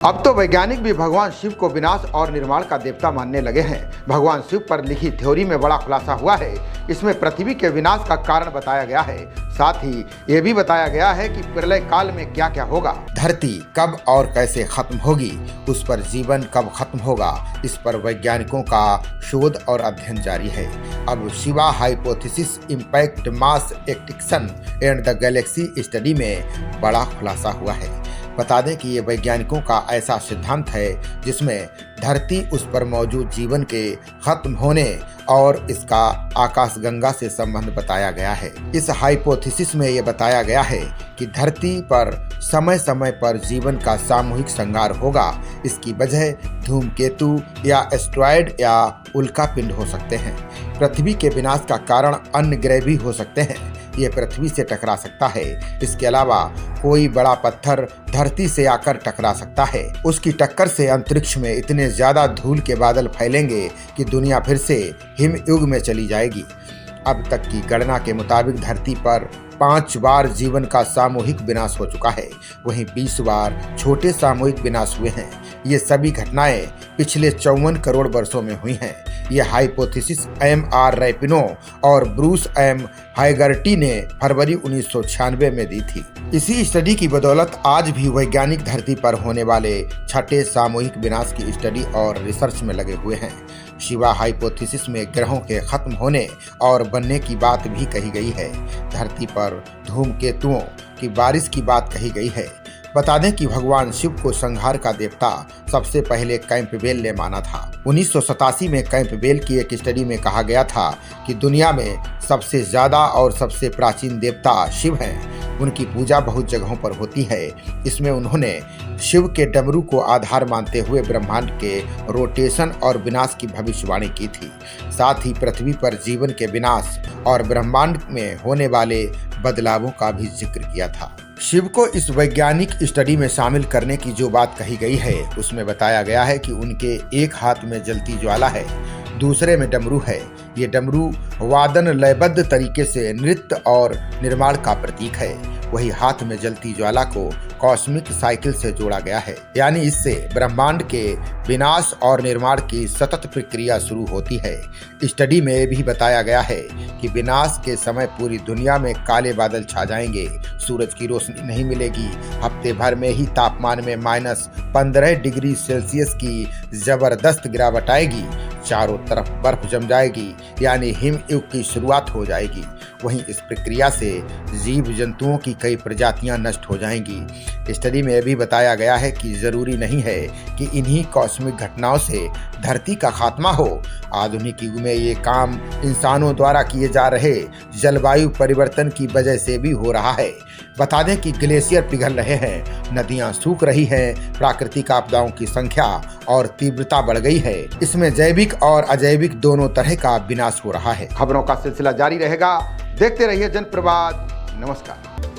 अब तो वैज्ञानिक भी भगवान शिव को विनाश और निर्माण का देवता मानने लगे हैं। भगवान शिव पर लिखी थ्योरी में बड़ा खुलासा हुआ है। इसमें पृथ्वी के विनाश का कारण बताया गया है। साथ ही ये भी बताया गया है कि प्रलय काल में क्या क्या होगा, धरती कब और कैसे खत्म होगी, उस पर जीवन कब खत्म होगा। इस पर वैज्ञानिकों का शोध और अध्ययन जारी है। अब Shiva hypothesis impact mass extinction and the Galaxy study में बड़ा खुलासा हुआ है। बता दें कि ये वैज्ञानिकों का ऐसा सिद्धांत है जिसमें धरती उस पर मौजूद जीवन के खत्म होने और इसका आकाशगंगा से संबंध बताया गया है। इस हाइपोथेसिस में ये बताया गया है कि धरती पर समय समय पर जीवन का सामूहिक संहार होगा। इसकी वजह धूमकेतु या एस्ट्रॉयड या उल्कापिंड हो सकते हैं। पृथ्वी के विनाश का कारण अन्य ग्रह भी हो सकते हैं। ये पृथ्वी से टकरा सकता है। इसके अलावा कोई बड़ा पत्थर धरती से आकर टकरा सकता है। उसकी टक्कर से अंतरिक्ष में इतने ज्यादा धूल के बादल फैलेंगे कि दुनिया फिर से हिम युग में चली जाएगी। अब तक की गणना के मुताबिक धरती पर 5 बार जीवन का सामूहिक विनाश हो चुका है। वहीं 20 बार छोटे सामूहिक विनाश हुए हैं। ये सभी घटनाएं पिछले 54 करोड़ वर्षों में हुई हैं। यह हाइपोथेसिस M.R. रैपिनो और ब्रूस M. हाइगर्टी ने फरवरी 1996 में दी थी। इसी स्टडी की बदौलत आज भी वैज्ञानिक धरती पर होने वाले छठे सामूहिक विनाश की स्टडी और रिसर्च में लगे हुए हैं। शिवा हाइपोथेसिस में ग्रहों के खत्म होने और बनने की बात भी कही गई है। धरती पर धूमकेतुओं की बारिश की बात कही गई है। बता दें कि भगवान शिव को संहार का देवता सबसे पहले कैंपबेल ने माना था। 1987 में कैंपबेल की एक स्टडी में कहा गया था कि दुनिया में सबसे ज्यादा और सबसे प्राचीन देवता शिव हैं। उनकी पूजा बहुत जगहों पर होती है। इसमें उन्होंने शिव के डमरू को आधार मानते हुए ब्रह्मांड के रोटेशन और विनाश की भविष्यवाणी की थी। साथ ही पृथ्वी पर जीवन के विनाश और ब्रह्मांड में होने वाले बदलावों का भी जिक्र किया था। शिव को इस वैज्ञानिक स्टडी में शामिल करने की जो बात कही गई है उसमें बताया गया है कि उनके एक हाथ में जलती ज्वाला है, दूसरे में डमरू है। ये डमरू वादन लयबद्ध तरीके से नृत्य और निर्माण का प्रतीक है। वही हाथ में जलती ज्वाला को कॉस्मिक साइकिल से जोड़ा गया है, यानी इससे ब्रह्मांड के विनाश और निर्माण की सतत प्रक्रिया शुरू होती है। स्टडी में भी बताया गया है कि विनाश के समय पूरी दुनिया में काले बादल छा जाएंगे, सूरज की रोशनी नहीं मिलेगी, हफ्ते भर में ही तापमान में -15 डिग्री सेल्सियस की जबरदस्त गिरावट आएगी, चारों तरफ बर्फ जम जाएगी, यानी हिम युग की शुरुआत हो जाएगी। वहीं इस प्रक्रिया से जीव जंतुओं की कई प्रजातियां नष्ट हो जाएंगी। स्टडी में यह भी बताया गया है कि जरूरी नहीं है कि इन्हीं कॉस्मिक घटनाओं से धरती का खात्मा हो। आधुनिक युग में ये काम इंसानों द्वारा किए जा रहे जलवायु परिवर्तन की वजह से भी हो रहा है। बता दें कि ग्लेशियर पिघल रहे हैं, नदियां सूख रही हैं, प्राकृतिक आपदाओं की संख्या और तीव्रता बढ़ गई है। इसमें जैविक और अजैविक दोनों तरह का विनाश हो रहा है। खबरों का सिलसिला जारी रहेगा। देखते रहिए जनप्रवाद। नमस्कार।